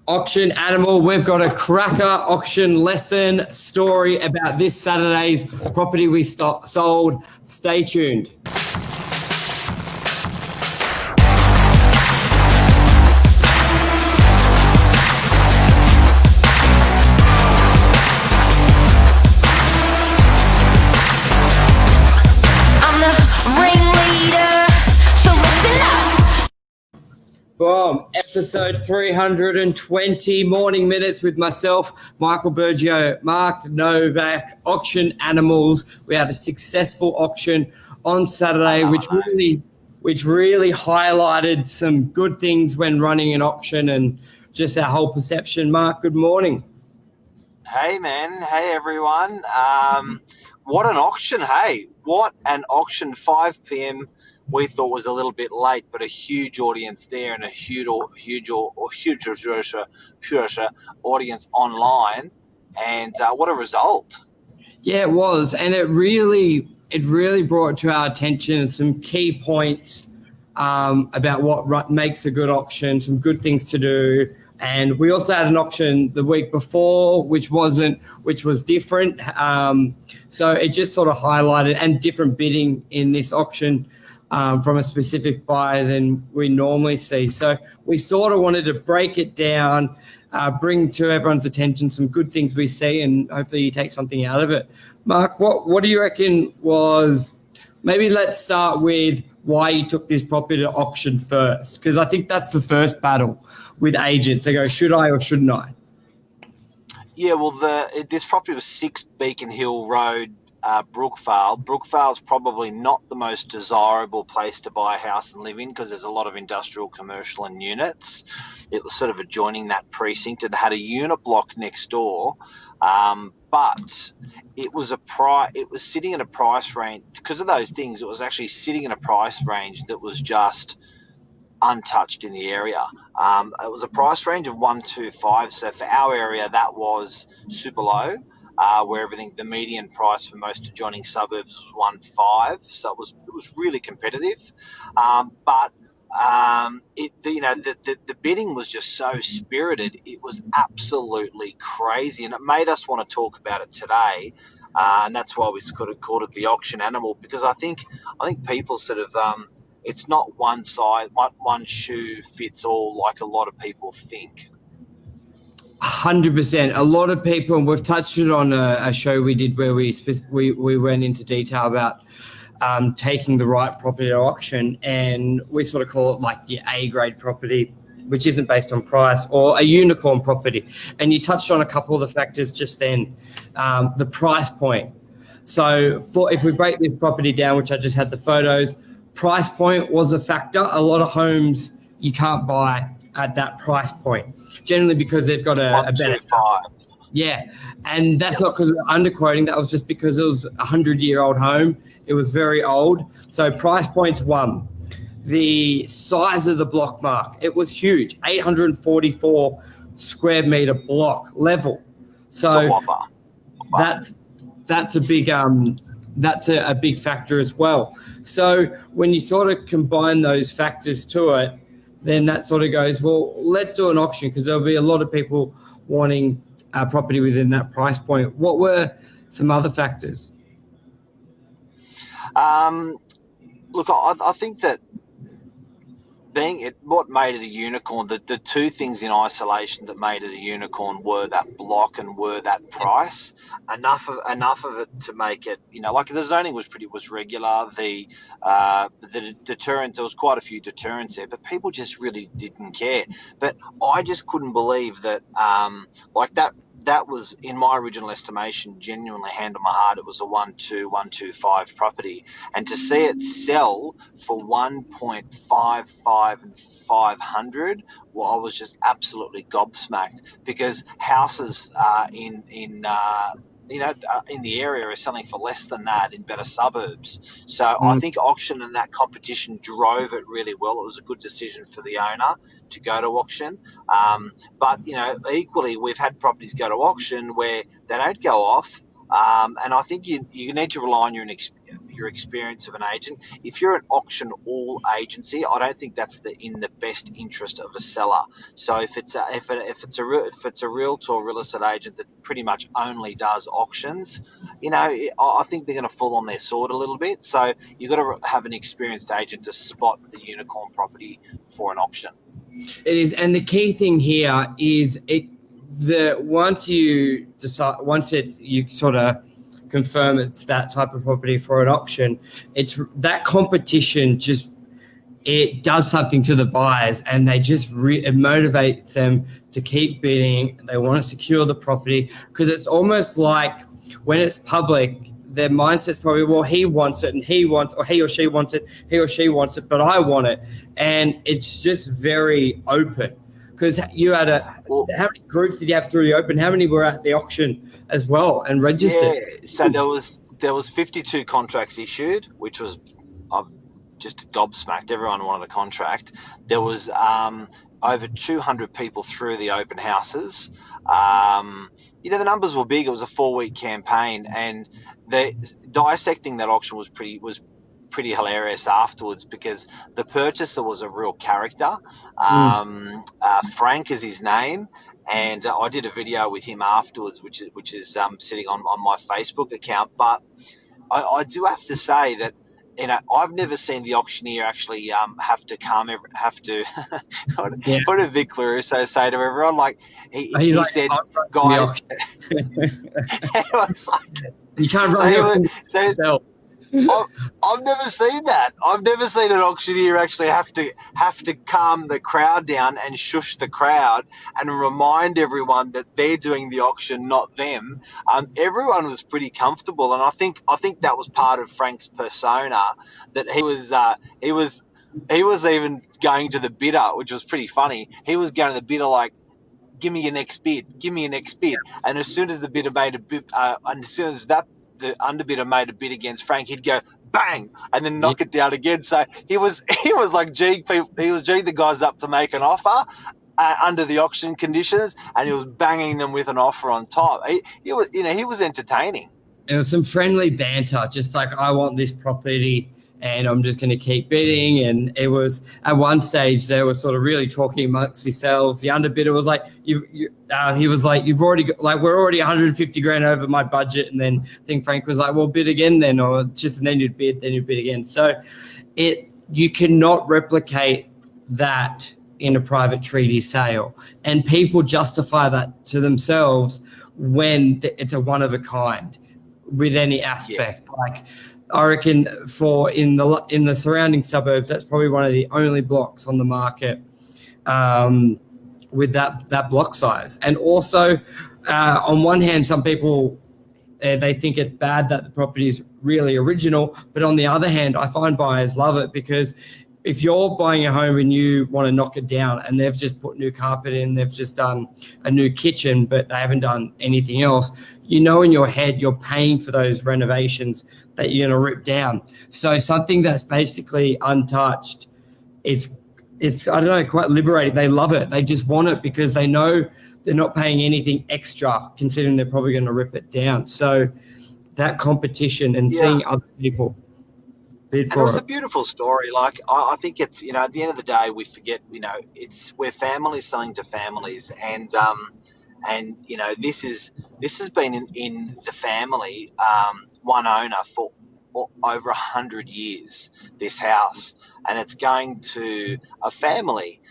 Auction Animal. We've got a cracker auction lesson story about this Saturday's property we sold. Stay tuned. Boom. Episode 320, Morning Minutes with myself, Michael Bergio, Mark Novak, Auction Animals. We had a successful auction on Saturday, which really highlighted some good things when running an auction and just our whole perception. Mark, good morning. Hey, man. Hey, everyone. What an auction, hey. What an auction. 5 p.m. we thought was a little bit late, but a huge audience there and a huge audience online. And what a result. Yeah, it was. And it really brought to our attention some key points about what makes a good auction, some good things to do. And we also had an auction the week before, which was different. So it just sort of highlighted, and different bidding in this auction from a specific buyer than we normally see. So we sort of wanted to break it down, bring to everyone's attention some good things we see, and hopefully you take something out of it. Mark, what do you reckon was, maybe let's start with why you took this property to auction first, because I think that's the first battle with agents. They go, should I or shouldn't I? Yeah, well, this property was 6 Beacon Hill Road, Brookvale. Brookvale's probably not the most desirable place to buy a house and live in because there's a lot of industrial, commercial and units. It was sort of adjoining that precinct. It had a unit block next door, but it was sitting in a price range. Because of those things, it was actually sitting in a price range that was just untouched in the area. It was a price range of 125. So for our area, that was super low. Where the median price for most adjoining suburbs was 1.5, so it was really competitive. But the bidding was just so spirited. It was absolutely crazy, and it made us want to talk about it today. And that's why we sort of called it the Auction Animal, because I think people sort of it's not one shoe fits all like a lot of people think. 100%. A lot of people, and we've touched it on a show we did where we went into detail about taking the right property to auction, and we sort of call it like your A-grade property, which isn't based on price, or a unicorn property. And you touched on a couple of the factors just then, the price point. So if we break this property down, which I just had the photos, price point was a factor. A lot of homes you can't buy at that price point, generally because they've got a better. Yeah, and that's not because of underquoting. That was just because it was a 100-year-old home. It was very old. So price point's one. The size of the block, Mark, it was huge, 844 square meter block level. So that's a big a big factor as well. So when you sort of combine those factors to it, then that sort of goes, well, let's do an auction, because there'll be a lot of people wanting a property within that price point. What were some other factors? Look, I think that what made it a unicorn, the two things in isolation that made it a unicorn were that block and were that price. Enough of it to make it, like the zoning was regular. The deterrent, there was quite a few deterrents there, but people just really didn't care. But I just couldn't believe that, that was, in my original estimation, genuinely, hand on my heart, it was a 125 property. And to see it sell for 1.55 and 500, well, I was just absolutely gobsmacked, because houses in the area are selling for less than that in better suburbs. So I think auction and that competition drove it really well. It was a good decision for the owner to go to auction. But, equally, we've had properties go to auction where they don't go off. And I think you need to rely on your your experience of an agent. If you're an auction all agency, I don't think that's in the best interest of a seller. So if it's a realtor or real estate agent that pretty much only does auctions, I think they're going to fall on their sword a little bit. So you've got to have an experienced agent to spot the unicorn property for an auction. It is, and the key thing here is once you sort of confirm it's that type of property for an auction, it's that competition it does something to the buyers, and they just it motivates them to keep bidding. They want to secure the property, because it's almost like when it's public, their mindset's probably, well, he wants it, and he or she wants it, but I want it. And it's just very open, because you had how many groups did you have through the open? How many were at the auction as well and registered? Yeah, so there was 52 contracts issued, which was just gobsmacked. Everyone wanted a contract. There was over 200 people through the open houses. The numbers were big. It was a 4-week campaign, and dissecting that auction was pretty hilarious afterwards, because the purchaser was a real character. Frank is his name, and I did a video with him afterwards, which is sitting on my Facebook account. But I do have to say that, I've never seen the auctioneer actually have to what did Vic Larusso say to everyone? Like he said, "Guys," it was like, you can't run yourself. I've never seen that. I've never seen an auctioneer actually have to calm the crowd down and shush the crowd and remind everyone that they're doing the auction, not them. Everyone was pretty comfortable, and I think that was part of Frank's persona, that he was even going to the bidder, which was pretty funny. He was going to the bidder like, "Give me your next bid. Give me your next bid." And as soon as the bidder made a bid, and as soon as the underbidder made a bid against Frank, he'd go bang and then knock it down again. So he was like geeing the guys up to make an offer under the auction conditions, and he was banging them with an offer on top. He was entertaining. There was some friendly banter, just like, I want this property and I'm just going to keep bidding. And it was, at one stage, they were sort of really talking amongst themselves. The underbidder was like, he was like, you've already got, like, we're already 150 grand over my budget. And then I think Frank was like, well, bid again then, or just, and then you'd bid again. So you cannot replicate that in a private treaty sale. And people justify that to themselves when it's a one of a kind with any aspect. Yeah. Like, I reckon in the surrounding suburbs, that's probably one of the only blocks on the market with that block size. And also, on one hand, some people they think it's bad that the property is really original, but on the other hand, I find buyers love it, because if you're buying a home and you want to knock it down and they've just put new carpet in, they've just done a new kitchen, but they haven't done anything else, in your head, you're paying for those renovations that you're going to rip down. So something that's basically untouched, it's I don't know, quite liberating. They love it. They just want it because they know they're not paying anything extra, considering they're probably going to rip it down. So that competition and seeing other people bid for it. It was a beautiful story. Like, I think it's, at the end of the day, we forget, we're families selling to families, and this has been in the family, one owner for over 100 years, this house, and it's going to a family.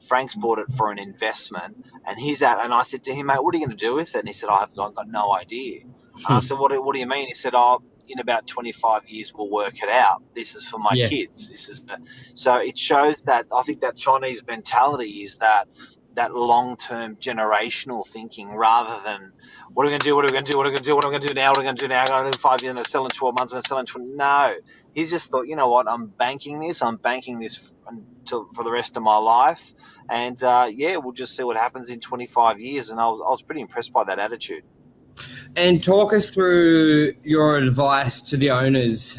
Frank's bought it for an investment, and and I said to him, mate, what are you going to do with it? And he said, I've got no idea. And I said, what do you mean? He said, in about 25 years, we'll work it out. This is for my kids. So it shows that, I think, that Chinese mentality is that long-term generational thinking, rather than what are we going to do, what are we going to do, what are we going to do, what are we going to do now, what are we going to do now, I'm going to do 5 years, I'm going to sell in 12 months, I'm going to sell in 20. No, he's just thought, you know what, I'm banking this for the rest of my life, and we'll just see what happens in 25 years. And I was pretty impressed by that attitude. And talk us through your advice to the owners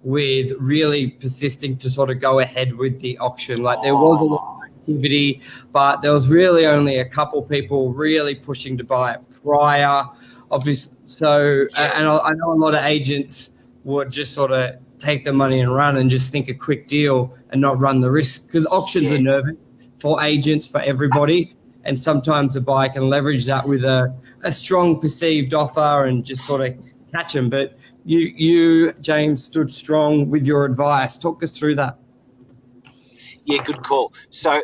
with really persisting to sort of go ahead with the auction. Like, there was a lot of activity, but there was really only a couple people really pushing to buy it prior, obviously. So, and I know a lot of agents would just sort of take the money and run and just think a quick deal and not run the risk, because auctions are nervous for agents, for everybody. And sometimes the buyer can leverage that with a strong perceived offer and just sort of catch them. But you, James, stood strong with your advice. Talk us through that. Yeah, good call. So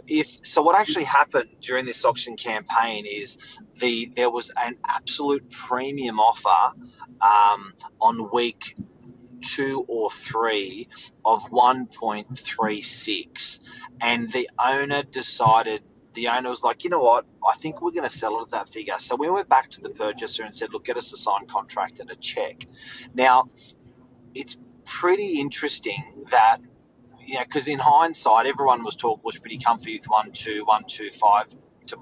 what actually happened during this auction campaign is there was an absolute premium offer on week 2 or 3 of 1.36, and the owner was like, you know what, I think we're going to sell it at that figure. So we went back to the purchaser and said, look, get us a signed contract and a check. Now, it's pretty interesting that, because in hindsight, everyone was pretty comfy with 125 to,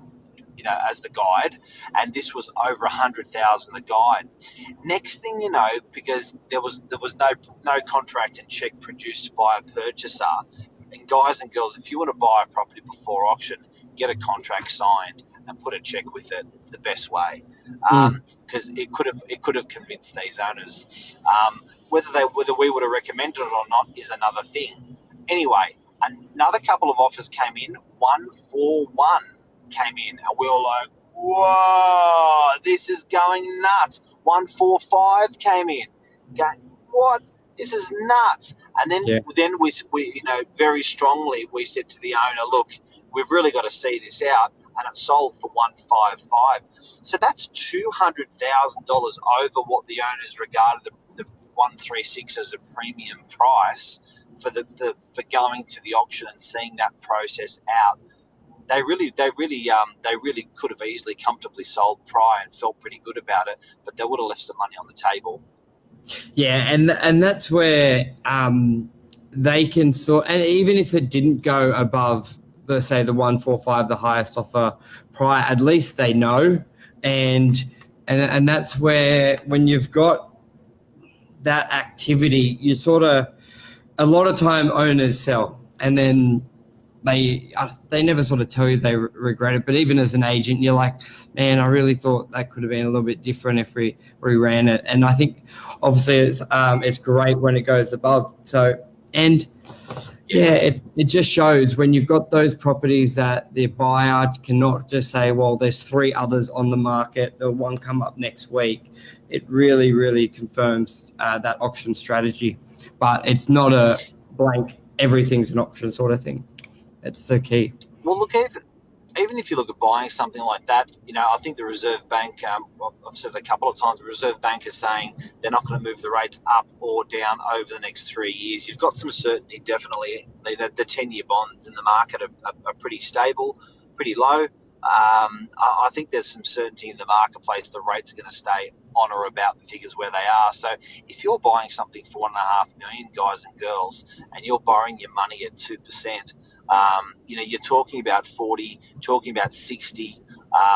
as the guide, and this was over 100,000 the guide. Next thing you know, because there was no contract and check produced by a purchaser, and guys and girls, if you want to buy a property before auction, get a contract signed and put a check with it. It's the best way, because it could have convinced these owners. Whether we would have recommended it or not is another thing. Anyway, another couple of offers came in. 141 came in, and we were like, whoa, this is going nuts. 145 came in. Going, what? This is nuts. And then we very strongly, we said to the owner, look, we've really got to see this out, and it sold for 155. So that's $200,000 over what the owners regarded the 136 as a premium price for going to the auction and seeing that process out. They really could have easily comfortably sold prior and felt pretty good about it, but they would have left some money on the table. Yeah, and that's where they can sort, and even if it didn't go above the 145, the highest offer prior, at least they know, and that's where, when you've got that activity, you sort of, a lot of time owners sell, and then they never sort of tell you they regret it. But even as an agent, you're like, man, I really thought that could have been a little bit different if we ran it. And I think obviously it's great when it goes above. So, and it just shows when you've got those properties that the buyer cannot just say, well, there's 3 others on the market, the one come up next week. It really, really confirms that auction strategy. But it's not a blank, everything's an auction sort of thing. It's the key. Well, look, even if you look at buying something like that, I think the Reserve Bank, I've said it a couple of times, the Reserve Bank is saying they're not going to move the rates up or down over the next 3 years. You've got some certainty, definitely. The 10-year bonds in the market are pretty stable, pretty low. I think there's some certainty in the marketplace. The rates are going to stay on or about the figures where they are. So if you're buying something for $1.5 million, guys and girls, and you're borrowing your money at 2%, you're talking about 40, talking about 60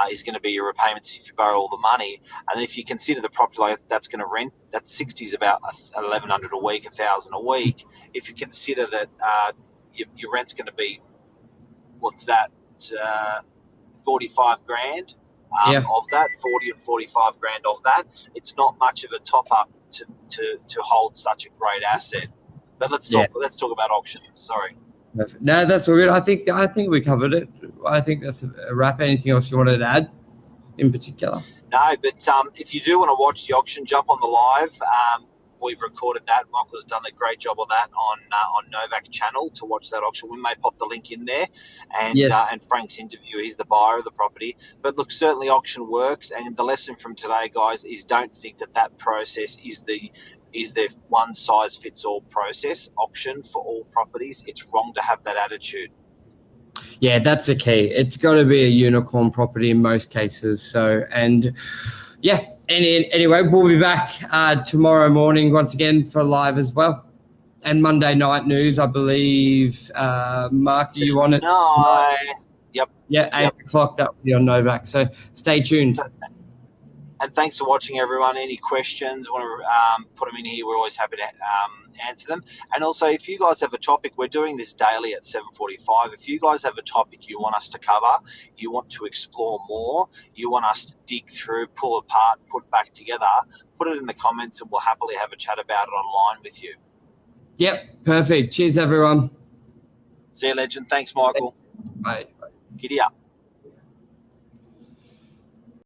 is going to be your repayments if you borrow all the money. And then if you consider the property like that's going to rent, that 60 is about $1,100 a week, $1,000 a week. If you consider that your rent's going to be, what's that, 45 grand of that, 40 or 45 grand of that, it's not much of a top up to hold such a great asset. But let's talk about auctions. Sorry. No, that's all good. I think we covered it. I think that's a wrap. Anything else you wanted to add in particular? No, but if you do want to watch the auction, jump on the live. We've recorded that. Michael's done a great job of that on Novak channel to watch that auction. We may pop the link in there, and Frank's interview. He's the buyer of the property. But look, certainly auction works, and the lesson from today, guys, is don't think that process is the one size fits all process auction for all properties. It's wrong to have that attitude. Yeah, that's the key. It's got to be a unicorn property in most cases. So, and yeah. Anyway, we'll be back tomorrow morning once again for live as well. And Monday night news, I believe. Mark, do you want it? No. Yep. Yeah, 8 o'clock, that will be on Novak. So stay tuned. And thanks for watching, everyone. Any questions, want to put them in here, we're always happy to answer them. And also, if you guys have a topic, we're doing this daily at 7:45. If you guys have a topic you want us to cover, you want to explore more, you want us to dig through, pull apart, put back together, put it in the comments and we'll happily have a chat about it online with you. Yep, perfect. Cheers, everyone. See you, legend. Thanks, Michael. Bye. Giddy up.